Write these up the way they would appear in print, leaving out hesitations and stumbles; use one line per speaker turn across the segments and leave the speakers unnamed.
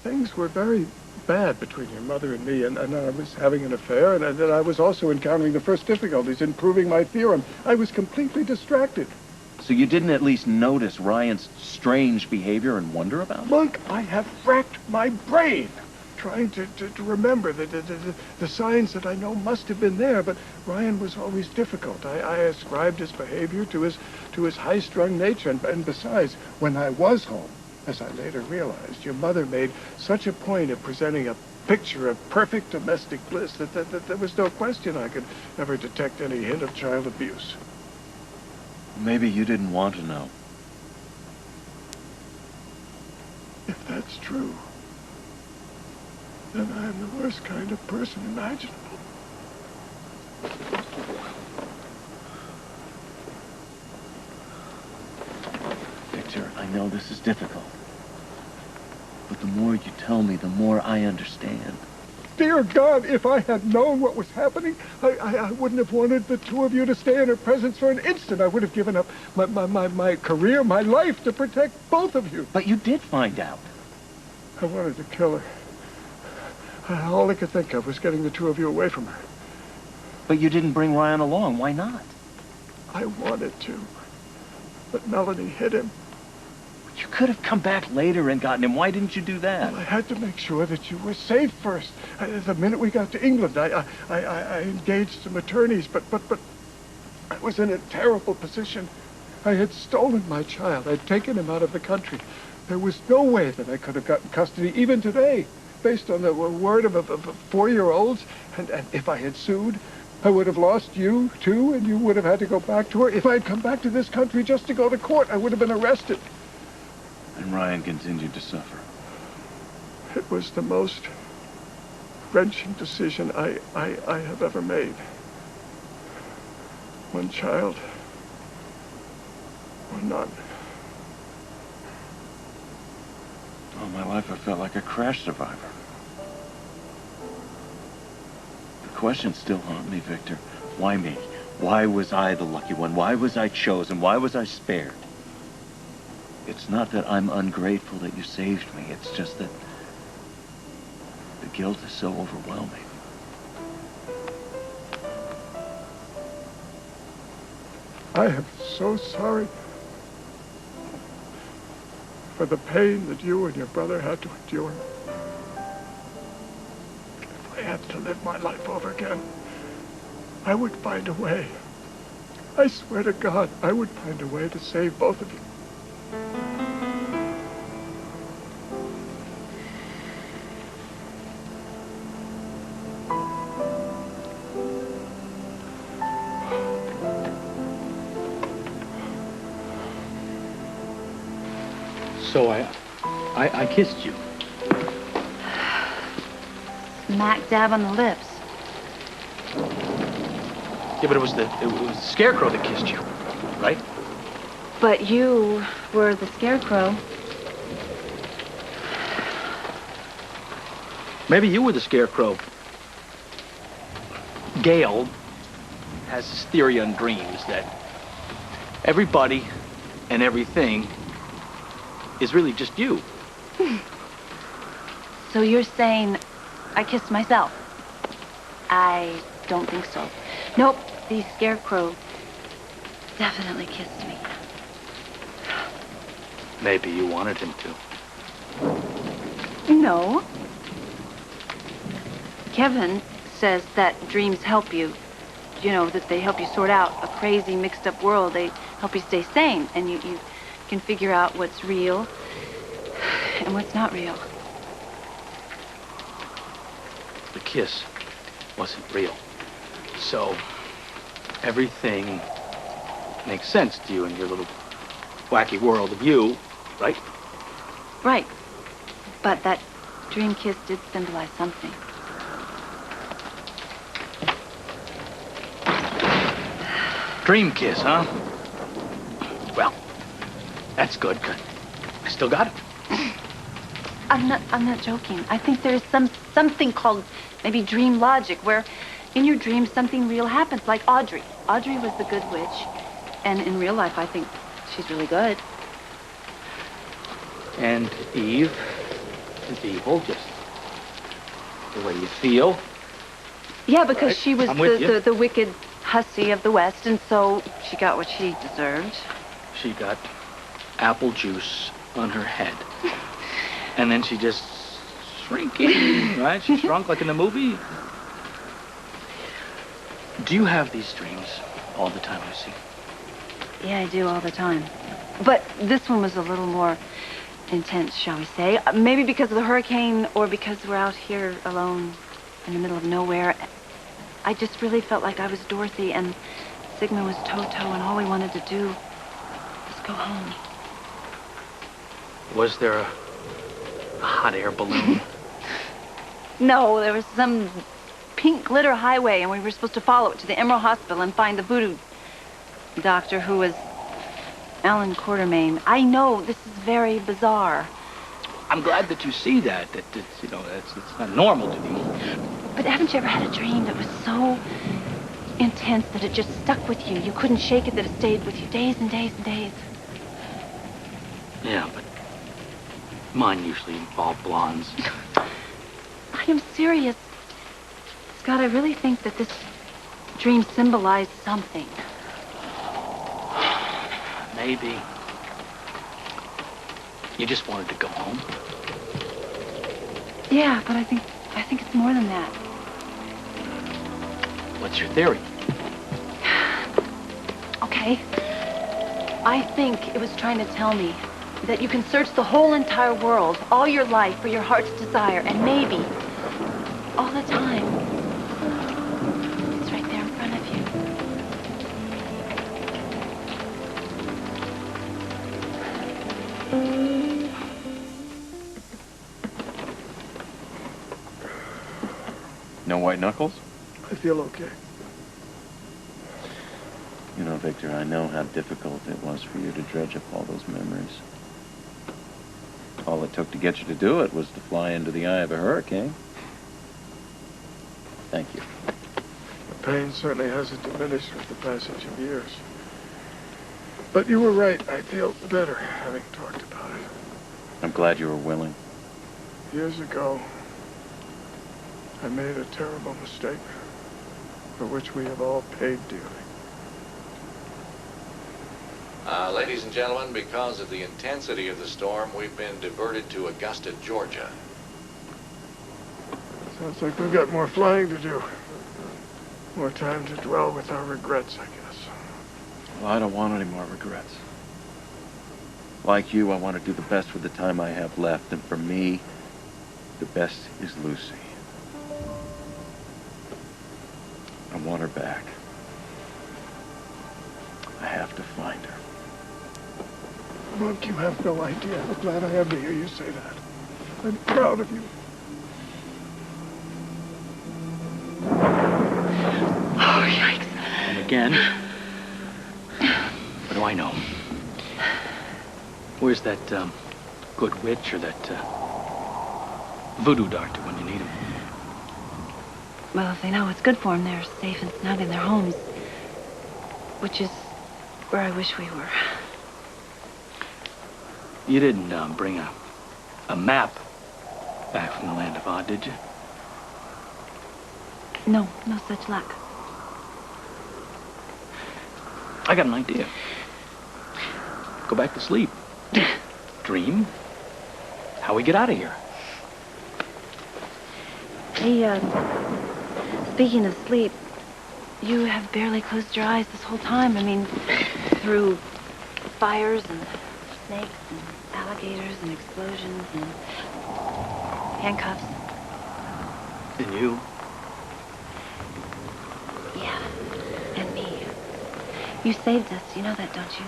things were very bad between your mother and me, and I was having an affair, and I was also encountering the first difficulties in proving my theorem. I was completely distracted.
So you didn't at least notice Ryan's strange behavior and wonder about it?
Monk, I have racked my brain trying to remember the signs that I know must have been there, but Ryan was always difficult. I ascribed his behavior to his high-strung nature, and besides, when I was home, as I later realized, your mother made such a point of presenting a picture of perfect domestic bliss that there was no question I could ever detect any hint of child abuse.
Maybe you didn't want to know.
If that's true, then I am the worst kind of person imaginable.
Victor, I know this is difficult. But the more you tell me, the more I understand.
Dear God, if I had known what was happening, I wouldn't have wanted the two of you to stay in her presence for an instant. I would have given up my career, my life to protect both of you.
But you did find out.
I wanted to kill her. All I could think of was getting the two of you away from her.
But you didn't bring Ryan along. Why not?
I wanted to, but Melanie hit him.
You could have come back later and gotten him. Why didn't you do that?
Well, I had to make sure that you were safe first. The minute we got to England, I engaged some attorneys, but I was in a terrible position. I had stolen my child. I'd taken him out of the country. There was no way that I could have gotten custody, even today, based on the word of 4-year-olds. And if I had sued, I would have lost you, too, and you would have had to go back to her. If I'd come back to this country just to go to court, I would have been arrested.
And Ryan continued to suffer.
It was the most wrenching decision I have ever made. One child or none.
All my life I felt like a crash survivor. The questions still haunt me, Victor. Why me? Why was I the lucky one? Why was I chosen? Why was I spared? It's not that I'm ungrateful that you saved me. It's just that the guilt is so overwhelming.
I am so sorry for the pain that you and your brother had to endure. If I had to live my life over again, I would find a way. I swear to God, I would find a way to save both of you.
So I kissed you.
Smack dab on the lips.
Yeah, but it was the scarecrow that kissed you, right?
But you were the scarecrow.
Maybe you were the scarecrow. Gail has this theory on dreams that everybody and everything is really just you.
So you're saying I kissed myself? I don't think so. Nope, the scarecrow definitely kissed me.
Maybe you wanted him to.
No. Kevin says that dreams help you. You know, that they help you sort out a crazy, mixed-up world. They help you stay sane, and you can figure out what's real and what's not real.
The kiss wasn't real. So everything makes sense to you in your little wacky world of you, right?
Right. But that dream kiss did symbolize something.
Dream kiss, huh? Well, that's good, 'cause I still got it.
I'm not joking. I think there's something called maybe dream logic, where in your dreams something real happens, like Audrey. Audrey was the good witch, and in real life I think she's really good.
And Eve, to people, just the way you feel.
Yeah, because
Right.
she was
I'm with you.
the wicked hussy of the West, and so she got what she deserved.
She got apple juice on her head. And then she just shrinking, right? She shrunk like in the movie. Do you have these dreams all the time, Lucy?
Yeah, I do all the time. But this one was a little more intense, shall we say. Maybe because of the hurricane or because we're out here alone in the middle of nowhere. I just really felt like I was Dorothy and Sigmund was Toto, and all we wanted to do was go home.
Was there a hot air balloon?
No, there was some pink glitter highway, and we were supposed to follow it to the Emerald Hospital and find the voodoo doctor who was Alan Quartermain. I know this is very bizarre.
I'm glad that you see that it's, you know, it's not normal to me.
But haven't you ever had a dream that was so intense that it just stuck with you? You couldn't shake it, that it stayed with you days and days and days.
Yeah, but mine usually involve blondes.
I am serious. Scott, I really think that this dream symbolized something.
Maybe you just wanted to go home.
Yeah, but I think it's more than that.
What's your theory?
Okay. I think it was trying to tell me that you can search the whole entire world, all your life, for your heart's desire, and maybe, all the time, it's right there in front of you.
No white knuckles?
I feel okay.
You know, Victor, I know how difficult it was for you to dredge up all those memories. All it took to get you to do it was to fly into the eye of a hurricane. Thank you.
The pain certainly hasn't diminished with the passage of years. But you were right. I feel better having talked about it.
I'm glad you were willing.
Years ago, I made a terrible mistake for which we have all paid dearly.
Ladies and gentlemen, because of the intensity of the storm, we've been diverted to Augusta, Georgia.
Sounds like we've got more flying to do. More time to dwell with our regrets, I guess.
Well, I don't want any more regrets. Like you, I want to do the best with the time I have left, and for me, the best is Lucy. I want her back. I have to find her.
Monk, you have no idea how glad I am to hear you say that. I'm proud of you.
Oh, yikes.
And again, what do I know? Where's that good witch or that voodoo doctor when you need him?
Well, if they know what's good for them, they're safe and snug in their homes. Which is where I wish we were.
You didn't bring a map back from the land of Oz, did you?
No, no such luck.
I got an idea. Go back to sleep. Dream how we get out of here.
Hey, speaking of sleep, you have barely closed your eyes this whole time. I mean, through fires and snakes and alligators and explosions and handcuffs.
And you?
Yeah, and me. You saved us, you know that, don't you?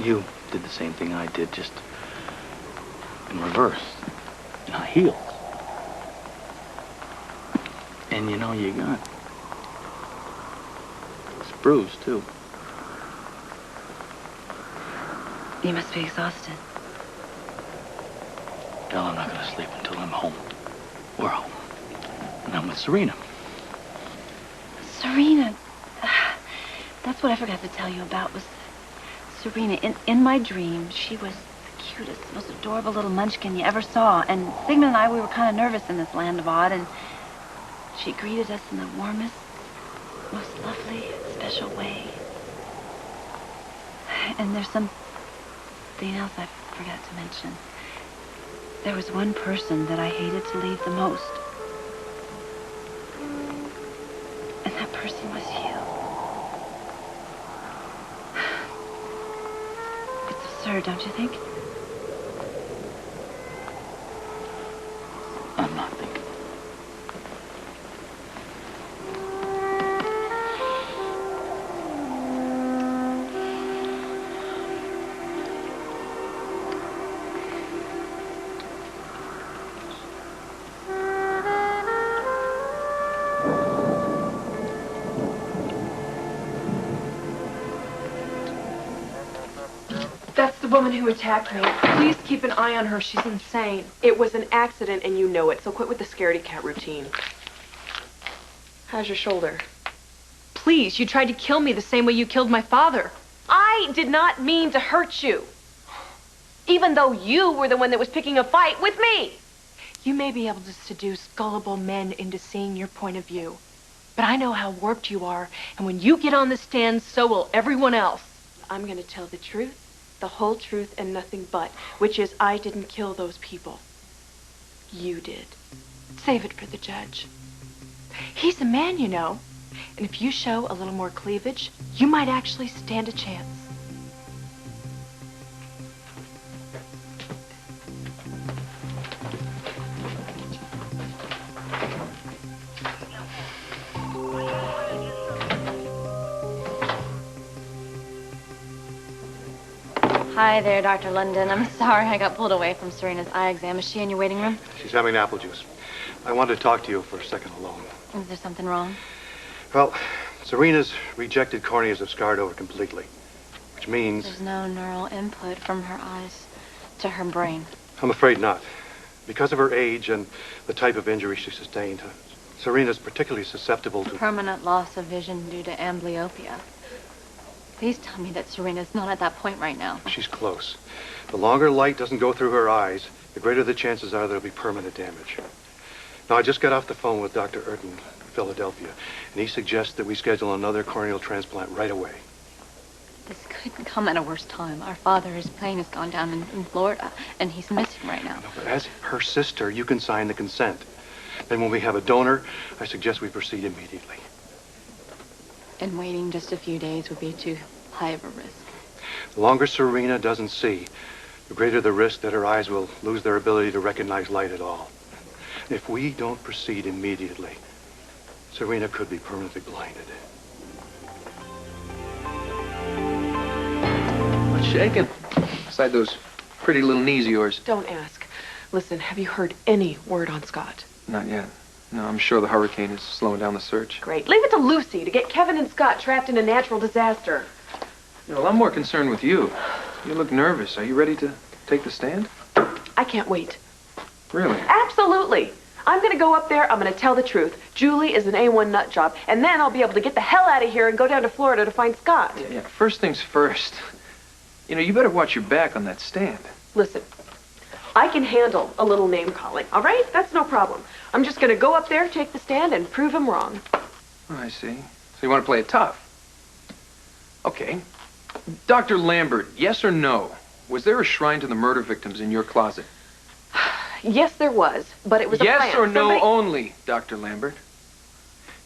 You did the same thing I did, just in reverse, in high heels. And you know you got it's bruised, too.
You must be exhausted.
Well, I'm not going to sleep until I'm home. We're home. And I'm with Serena.
Serena. That's what I forgot to tell you about was Serena. In my dream, she was the cutest, most adorable little munchkin you ever saw. And Sigmund and I, we were kind of nervous in this land of odd, and she greeted us in the warmest, most lovely, special way. And there's something else I forgot to mention. There was one person that I hated to leave the most. And that person was you. It's absurd, don't you think?
I'm not thinking.
That's the woman who attacked me. Please keep an eye on her. She's insane. It was an accident, and you know it, so quit with the scaredy cat routine. How's your shoulder? Please, you tried to kill me the same way you killed my father. I did not mean to hurt you. Even though you were the one that was picking a fight with me. You may be able to seduce gullible men into seeing your point of view. But I know how warped you are, and when you get on the stand, so will everyone else. I'm gonna tell the truth. The whole truth and nothing but, which is I didn't kill those people. You did. Save it for the judge. He's a man, you know. And if you show a little more cleavage, you might actually stand a chance.
Hi there, Dr. London. I'm sorry I got pulled away from Serena's eye exam. Is she in your waiting room?
She's having apple juice. I wanted to talk to you for a second alone.
Is there something wrong?
Well, Serena's rejected corneas have scarred over completely, which means...
There's no neural input from her eyes to her brain.
I'm afraid not. Because of her age and the type of injury she sustained, Serena's particularly susceptible to...
Permanent loss of vision due to amblyopia. Please tell me that Serena's not at that point right now.
She's close. The longer light doesn't go through her eyes, the greater the chances are there'll be permanent damage. Now, I just got off the phone with Dr. Urton in Philadelphia, and he suggests that we schedule another corneal transplant right away.
This couldn't come at a worse time. Our father, his plane has gone down in Florida, and he's missing right now.
No, but as her sister, you can sign the consent. Then when we have a donor, I suggest we proceed immediately.
And waiting just a few days would be too high of a risk.
The longer Serena doesn't see, the greater the risk that her eyes will lose their ability to recognize light at all. If we don't proceed immediately, Serena could be permanently blinded.
What's shaking? Beside those pretty little knees of yours.
Don't ask. Listen, have you heard any word on Scott?
Not yet. No, I'm sure the hurricane is slowing down the search.
Great. Leave it to Lucy to get Kevin and Scott trapped in a natural disaster.
Well, I'm more concerned with you. You look nervous. Are you ready to take the stand?
I can't wait.
Really?
Absolutely. I'm going to go up there. I'm going to tell the truth. Julie is an A1 nut job. And then I'll be able to get the hell out of here and go down to Florida to find Scott.
Yeah. First things first. You know, you better watch your back on that stand.
Listen, I can handle a little name calling, all right? That's no problem. I'm just going to go up there, take the stand, and prove him wrong.
Oh, I see. So you want to play it tough? Okay. Dr. Lambert, yes or no? Was there a shrine to the murder victims in your closet?
Yes, there was, but it was a
yes
plant.
or no
Somebody...
only, Dr. Lambert.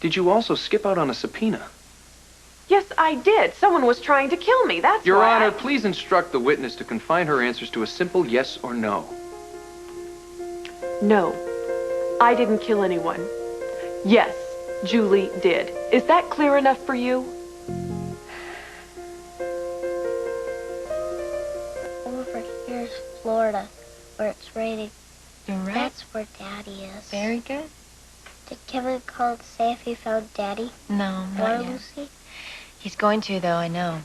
Did you also skip out on a subpoena?
Yes, I did. Someone was trying to kill me. That's
Your
why
Honor, please instruct the witness to confine her answers to a simple yes or no.
No, I didn't kill anyone. Yes, Julie did. Is that clear enough for you?
Over here's Florida, where it's raining.
You're right.
That's where Daddy is.
Very good.
Did Kevin call and say if he found Daddy?
No,
Or
not yet.
Lucy?
He's going to, though, I know.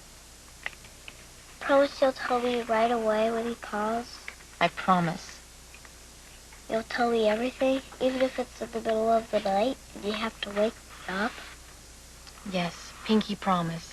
Promise you'll tell me right away when he calls?
I promise.
You'll tell me everything, even if it's in the middle of the night and you have to wake me up?
Yes, pinky promise.